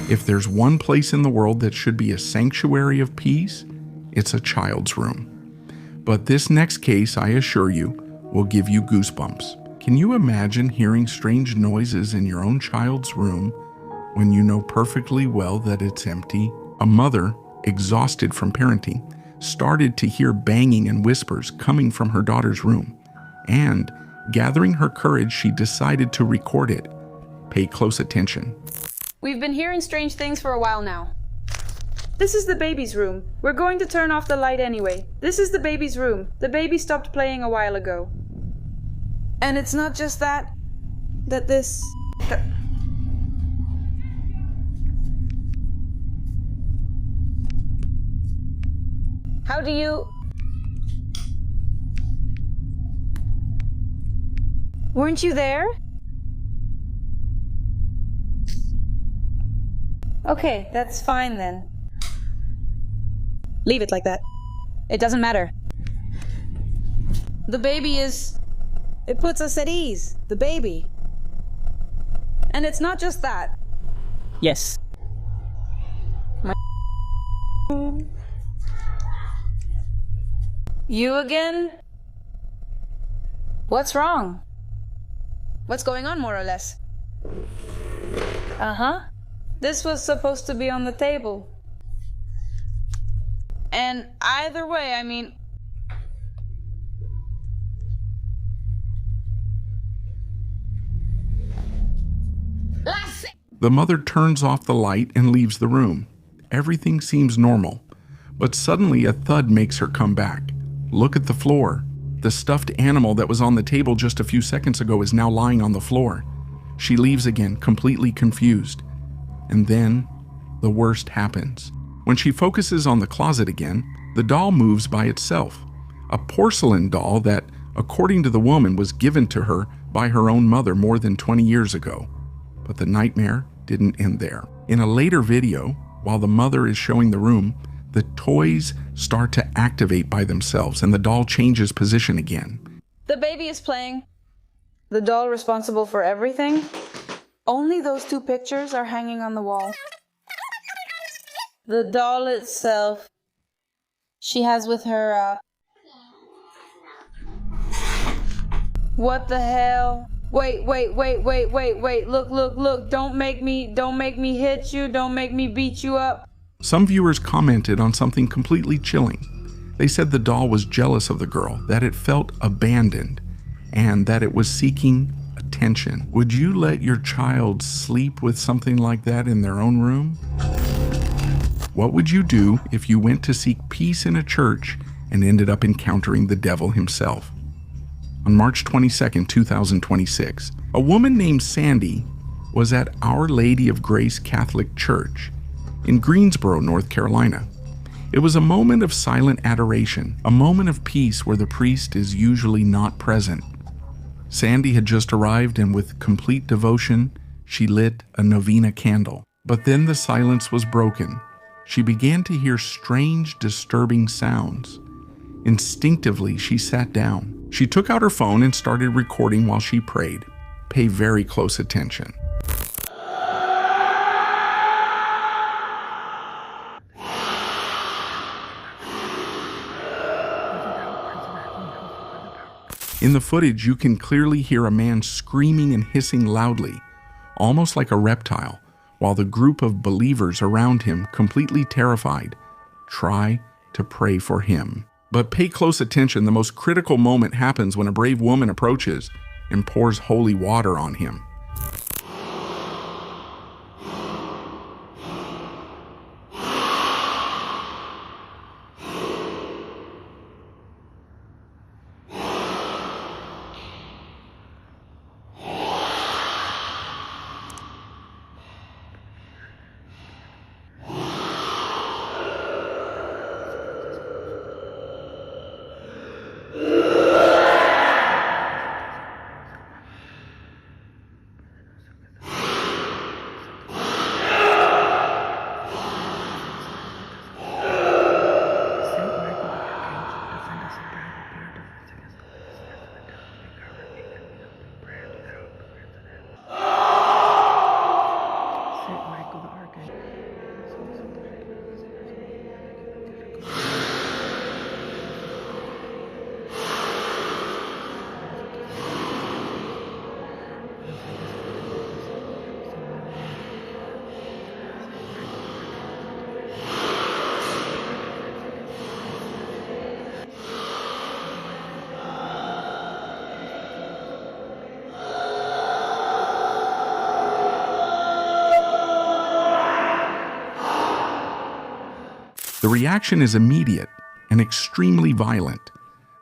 If there's one place in the world that should be a sanctuary of peace, it's a child's room. But this next case, I assure you, will give you goosebumps. Can you imagine hearing strange noises in your own child's room when you know perfectly well that it's empty? A mother, exhausted from parenting, started to hear banging and whispers coming from her daughter's room. And, gathering her courage, she decided to record it. Pay close attention. We've been hearing strange things for a while now. This is the baby's room. We're going to turn off the light anyway. This is the baby's room. The baby stopped playing a while ago. And it's not just that this... How do you... Weren't you there? Okay, that's fine then. Leave it like that. It doesn't matter. The baby is... It puts us at ease. The baby. And it's not just that. Yes. You again? What's wrong? What's going on, more or less? Uh-huh. This was supposed to be on the table. And either way, I mean... The mother turns off the light and leaves the room. Everything seems normal, but suddenly a thud makes her come back. Look at the floor. The stuffed animal that was on the table just a few seconds ago is now lying on the floor. She leaves again, completely confused. And then, the worst happens. When she focuses on the closet again, the doll moves by itself. A porcelain doll that, according to the woman, was given to her by her own mother more than 20 years ago. But the nightmare didn't end there. In a later video, while the mother is showing the room, the toys start to activate by themselves and the doll changes position again. The baby is playing. The doll responsible for everything. Only those two pictures are hanging on the wall. The doll itself, she has with her, What the hell? Wait, look, don't make me hit you, don't make me beat you up. Some viewers commented on something completely chilling. They said the doll was jealous of the girl, that it felt abandoned, and that it was seeking attention. Would you let your child sleep with something like that in their own room? What would you do if you went to seek peace in a church and ended up encountering the devil himself? On March 22, 2026, a woman named Sandy was at Our Lady of Grace Catholic Church in Greensboro, North Carolina. It was a moment of silent adoration, a moment of peace where the priest is usually not present. Sandy had just arrived, and with complete devotion, she lit a novena candle. But then the silence was broken. She began to hear strange, disturbing sounds. Instinctively, she sat down. She took out her phone and started recording while she prayed. Pay very close attention. In the footage, you can clearly hear a man screaming and hissing loudly, almost like a reptile, while the group of believers around him, completely terrified, try to pray for him. But pay close attention. The most critical moment happens when a brave woman approaches and pours holy water on him. The reaction is immediate and extremely violent.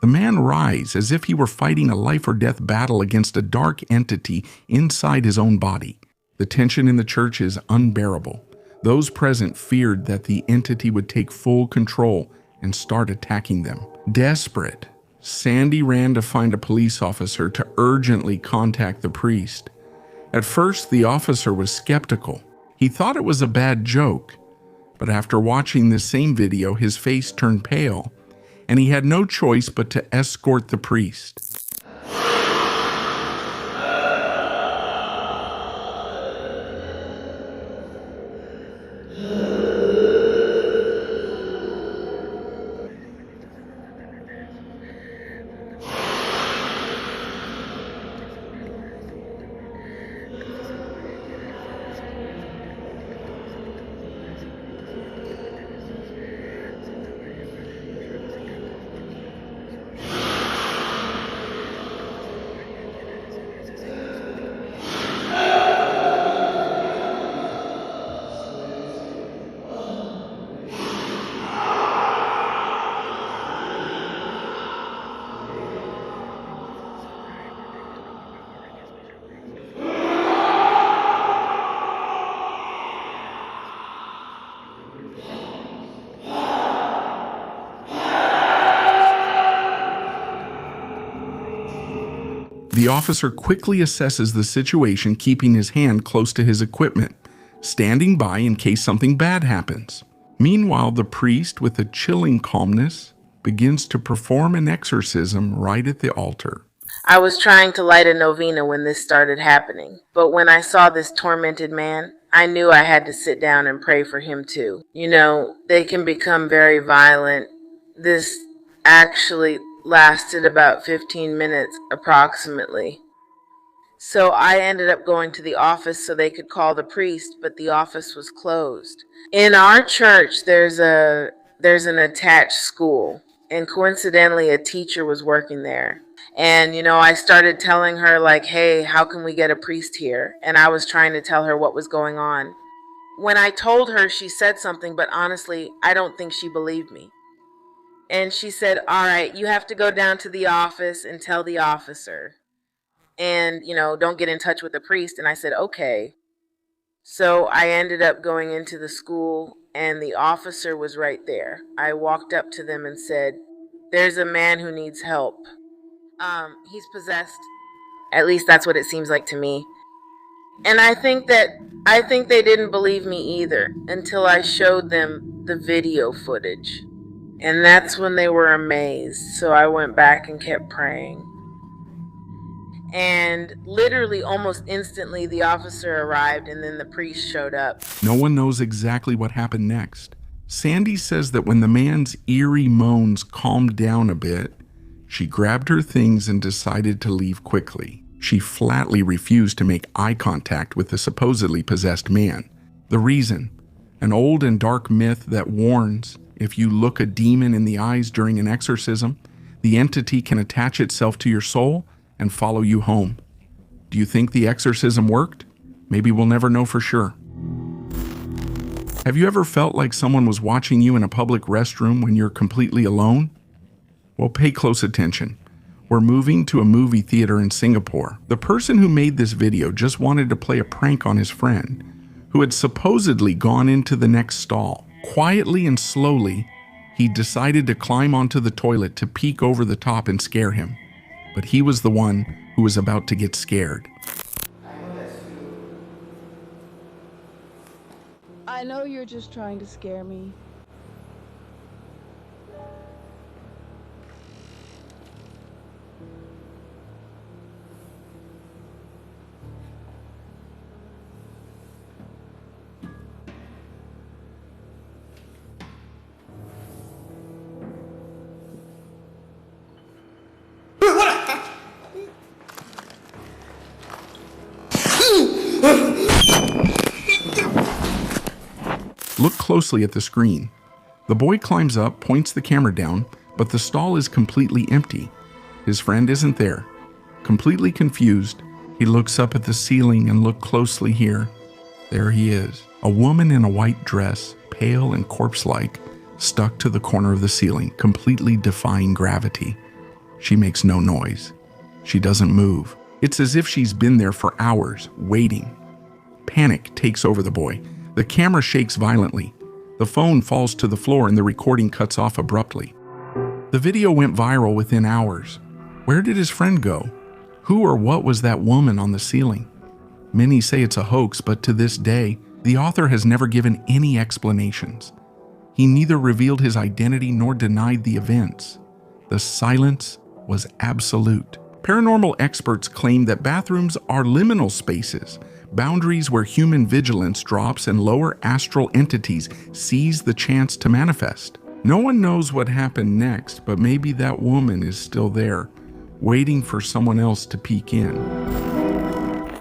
The man writhes as if he were fighting a life-or-death battle against a dark entity inside his own body. The tension in the church is unbearable. Those present feared that the entity would take full control and start attacking them. Desperate, Sandy ran to find a police officer to urgently contact the priest. At first, the officer was skeptical. He thought it was a bad joke, but after watching the same video, his face turned pale, and he had no choice but to escort the priest. The officer quickly assesses the situation, keeping his hand close to his equipment, standing by in case something bad happens. Meanwhile, the priest, with a chilling calmness, begins to perform an exorcism right at the altar. I was trying to light a novena when this started happening, but when I saw this tormented man, I knew I had to sit down and pray for him too. You know, they can become very violent. This actually lasted about 15 minutes approximately. So I ended up going to the office so they could call the priest, but the office was closed. In our church, there's an attached school, and coincidentally a teacher was working there. And, you know, I started telling her, like, hey, how can we get a priest here? And I was trying to tell her what was going on. When I told her, she said something, but honestly, I don't think she believed me. And she said, all right, you have to go down to the office and tell the officer. And, you know, don't get in touch with the priest. And I said, okay. So I ended up going into the school, and the officer was right there. I walked up to them and said, there's a man who needs help. He's possessed. At least that's what it seems like to me. And I think they didn't believe me either until I showed them the video footage. And that's when they were amazed. So I went back and kept praying. And literally almost instantly the officer arrived, and then the priest showed up. No one knows exactly what happened next. Sandy says that when the man's eerie moans calmed down a bit, she grabbed her things and decided to leave quickly. She flatly refused to make eye contact with the supposedly possessed man. The reason? An old and dark myth that warns if you look a demon in the eyes during an exorcism, the entity can attach itself to your soul and follow you home. Do you think the exorcism worked? Maybe we'll never know for sure. Have you ever felt like someone was watching you in a public restroom when you're completely alone? Well, pay close attention. We're moving to a movie theater in Singapore. The person who made this video just wanted to play a prank on his friend, who had supposedly gone into the next stall. Quietly and slowly, he decided to climb onto the toilet to peek over the top and scare him. But he was the one who was about to get scared. I know you're just trying to scare me. Look closely at the screen. The boy climbs up, points the camera down, but the stall is completely empty. His friend isn't there. Completely confused, he looks up at the ceiling and looks closely here. There he is, a woman in a white dress, pale and corpse-like, stuck to the corner of the ceiling, completely defying gravity. She makes no noise. She doesn't move. It's as if she's been there for hours, waiting. Panic takes over the boy. The camera shakes violently. The phone falls to the floor and the recording cuts off abruptly. The video went viral within hours. Where did his friend go? Who or what was that woman on the ceiling? Many say it's a hoax, but to this day, the author has never given any explanations. He neither revealed his identity nor denied the events. The silence was absolute. Paranormal experts claim that bathrooms are liminal spaces, boundaries where human vigilance drops and lower astral entities seize the chance to manifest. No one knows what happened next, but maybe that woman is still there, waiting for someone else to peek in.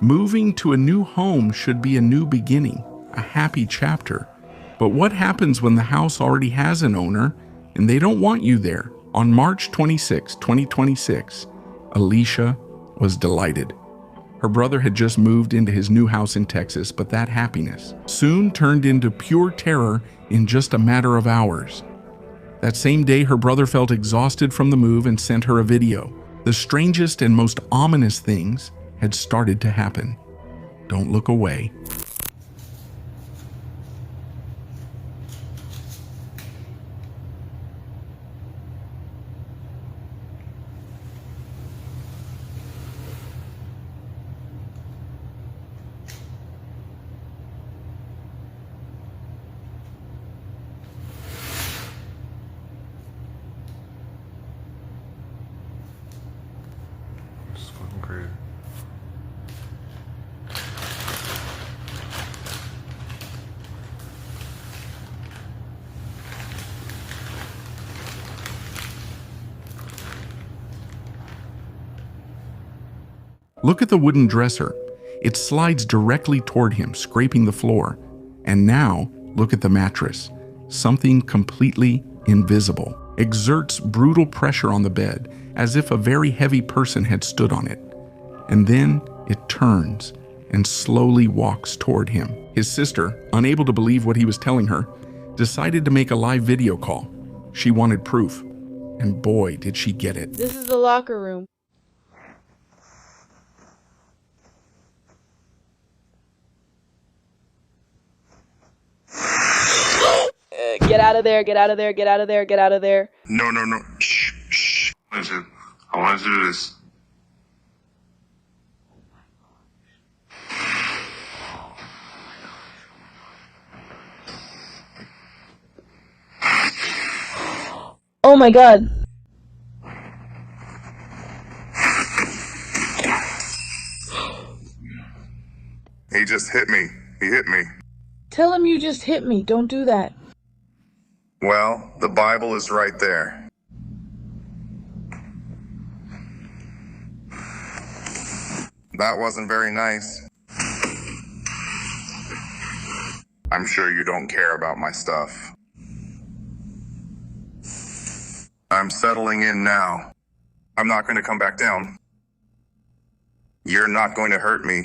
Moving to a new home should be a new beginning, a happy chapter. But what happens when the house already has an owner and they don't want you there? On March 26, 2026, Alicia was delighted. Her brother had just moved into his new house in Texas, but that happiness soon turned into pure terror in just a matter of hours. That same day, her brother felt exhausted from the move and sent her a video. The strangest and most ominous things had started to happen. Don't look away. Cruz. Look at the wooden dresser. It slides directly toward him, scraping the floor. And now, look at the mattress. Something completely invisible exerts brutal pressure on the bed, as if a very heavy person had stood on it. And then it turns and slowly walks toward him. His sister, unable to believe what he was telling her, decided to make a live video call. She wanted proof, and boy, did she get it. This is the locker room. Get out of there, get out of there, get out of there, get out of there. No. Shh, shh. Listen, I want to do this. Oh my god. He just hit me. He hit me. Tell him you just hit me. Don't do that. Well, the Bible is right there. That wasn't very nice. I'm sure you don't care about my stuff. I'm settling in now. I'm not going to come back down. You're not going to hurt me.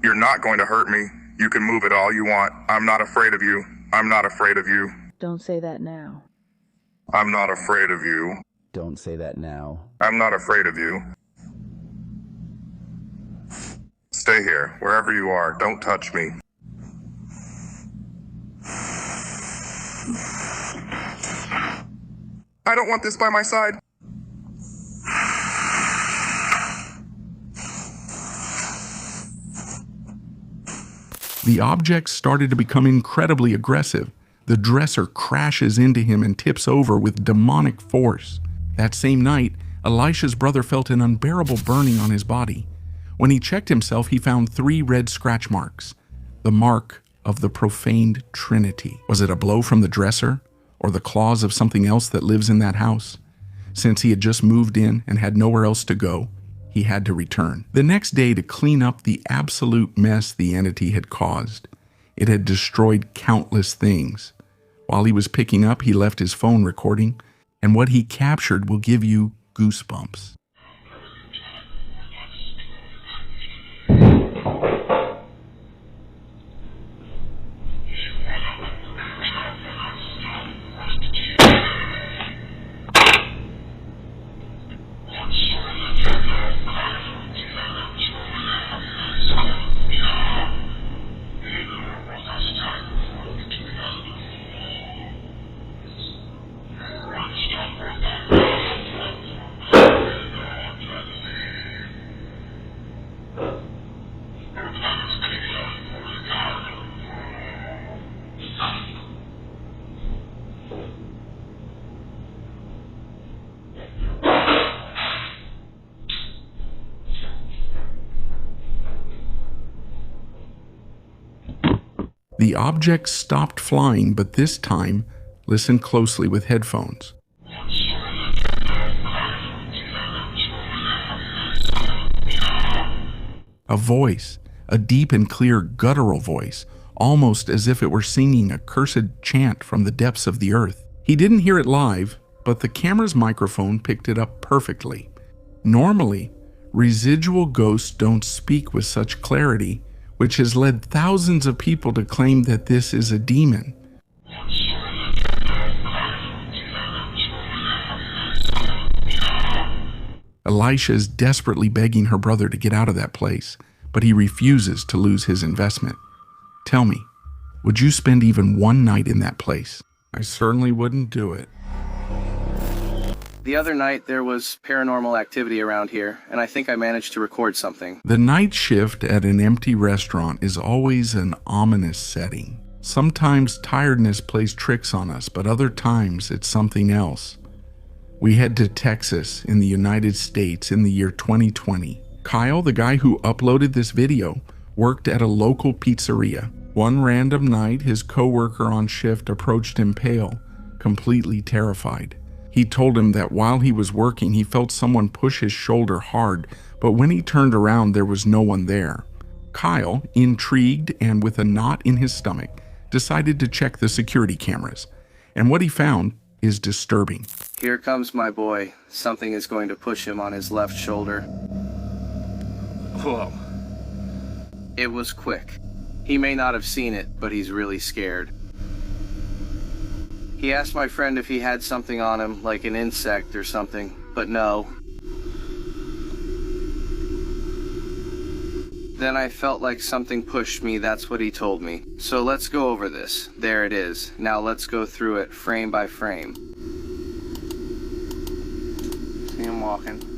You're not going to hurt me. You can move it all you want. I'm not afraid of you. I'm not afraid of you. Don't say that now. I'm not afraid of you. Don't say that now. I'm not afraid of you. Stay here, wherever you are. Don't touch me. I don't want this by my side. The object started to become incredibly aggressive. The dresser crashes into him and tips over with demonic force. That same night, Elisha's brother felt an unbearable burning on his body. When he checked himself, he found 3 red scratch marks, the mark of the profaned Trinity. Was it a blow from the dresser, or the claws of something else that lives in that house? Since he had just moved in and had nowhere else to go, he had to return. The next day, to clean up the absolute mess the entity had caused. It had destroyed countless things. While he was picking up, he left his phone recording, and what he captured will give you goosebumps. The object stopped flying, but this time, listen closely with headphones. A voice, a deep and clear guttural voice, almost as if it were singing a cursed chant from the depths of the earth. He didn't hear it live, but the camera's microphone picked it up perfectly. Normally, residual ghosts don't speak with such clarity, which has led thousands of people to claim that this is a demon. Elisha is desperately begging her brother to get out of that place, but he refuses to lose his investment. Tell me, would you spend even one night in that place? I certainly wouldn't do it. The other night there was paranormal activity around here, and I think I managed to record something. The night shift at an empty restaurant is always an ominous setting. Sometimes tiredness plays tricks on us, but other times it's something else. We head to Texas in the United States in the year 2020. Kyle, the guy who uploaded this video, worked at a local pizzeria. One random night, his coworker on shift approached him pale, completely terrified. He told him that while he was working, he felt someone push his shoulder hard, but when he turned around, there was no one there. Kyle, intrigued and with a knot in his stomach, decided to check the security cameras, and what he found is disturbing. Here comes my boy. Something is going to push him on his left shoulder. Whoa. It was quick. He may not have seen it, but he's really scared. He asked my friend if he had something on him, like an insect or something, but no. Then I felt like something pushed me, that's what he told me. So let's go over this. There it is. Now let's go through it frame by frame. See him walking.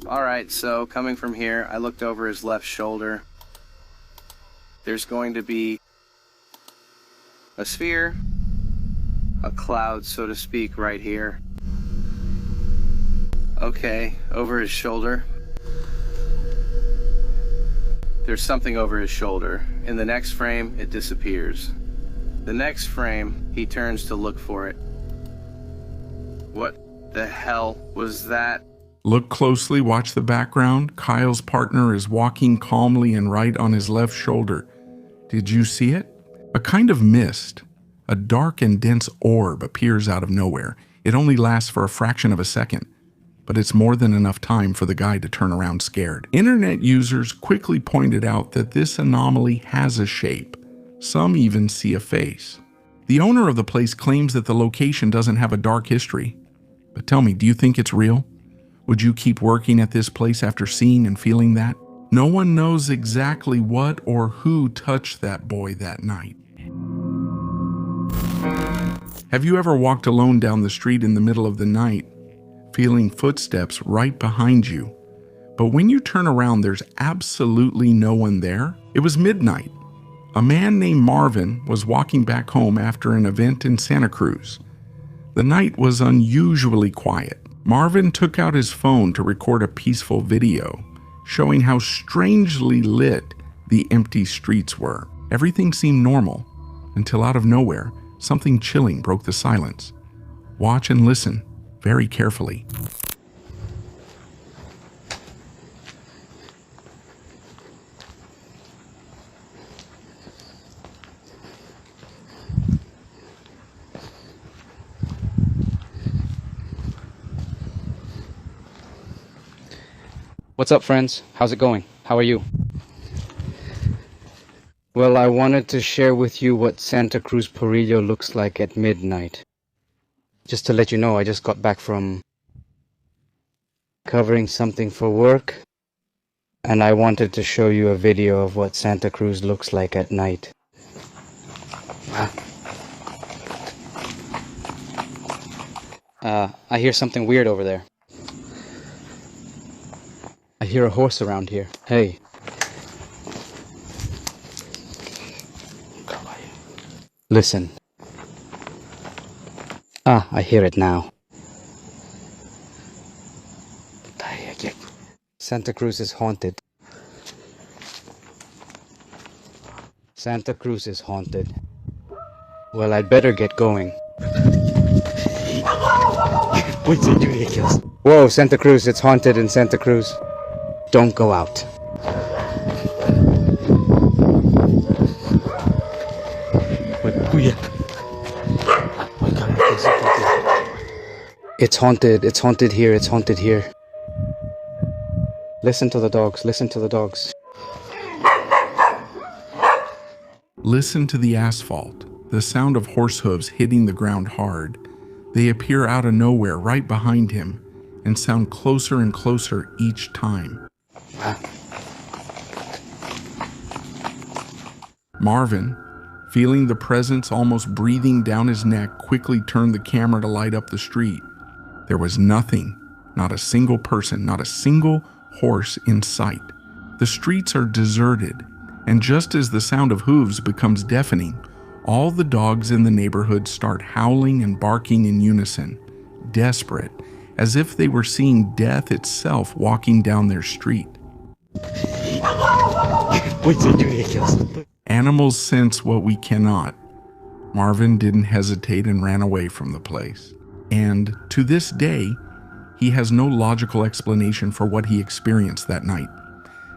Alright, so coming from here, I looked over his left shoulder. There's going to be a sphere, a cloud, so to speak, right here. Okay, over his shoulder. There's something over his shoulder. In the next frame, it disappears. The next frame, he turns to look for it. What the hell was that? Look closely, watch the background. Kyle's partner is walking calmly and right on his left shoulder. Did you see it? A kind of mist, a dark and dense orb appears out of nowhere. It only lasts for a fraction of a second, but it's more than enough time for the guy to turn around scared. Internet users quickly pointed out that this anomaly has a shape. Some even see a face. The owner of the place claims that the location doesn't have a dark history. But tell me, do you think it's real? Would you keep working at this place after seeing and feeling that? No one knows exactly what or who touched that boy that night. Have you ever walked alone down the street in the middle of the night, feeling footsteps right behind you, but when you turn around, there's absolutely no one there? It was midnight. A man named Marvin was walking back home after an event in Santa Cruz. The night was unusually quiet. Marvin took out his phone to record a peaceful video, showing how strangely lit the empty streets were. Everything seemed normal, until out of nowhere, something chilling broke the silence. Watch and listen very carefully. What's up, friends? How's it going? How are you? Well, I wanted to share with you what Santa Cruz Perillo looks like at midnight. Just to let you know, I just got back from covering something for work, and I wanted to show you a video of what Santa Cruz looks like at night. I hear something weird over there. I hear a horse around here. Hey. Listen. I hear it now. Santa Cruz is haunted. Santa Cruz is haunted. Well, I'd better get going. Whoa, Santa Cruz, it's haunted in Santa Cruz. Don't go out. It's haunted here, it's haunted here. Listen to the dogs, listen to the dogs. Listen to the asphalt, the sound of horse hooves hitting the ground hard. They appear out of nowhere right behind him and sound closer and closer each time. Marvin, feeling the presence almost breathing down his neck, quickly turned the camera to light up the street. There was nothing, not a single person, not a single horse in sight. The streets are deserted, and just as the sound of hooves becomes deafening, all the dogs in the neighborhood start howling and barking in unison, desperate, as if they were seeing death itself walking down their street. Animals sense what we cannot. Marvin didn't hesitate and ran away from the place. And to this day, he has no logical explanation for what he experienced that night.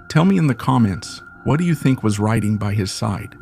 Tell me in the comments, what do you think was riding by his side?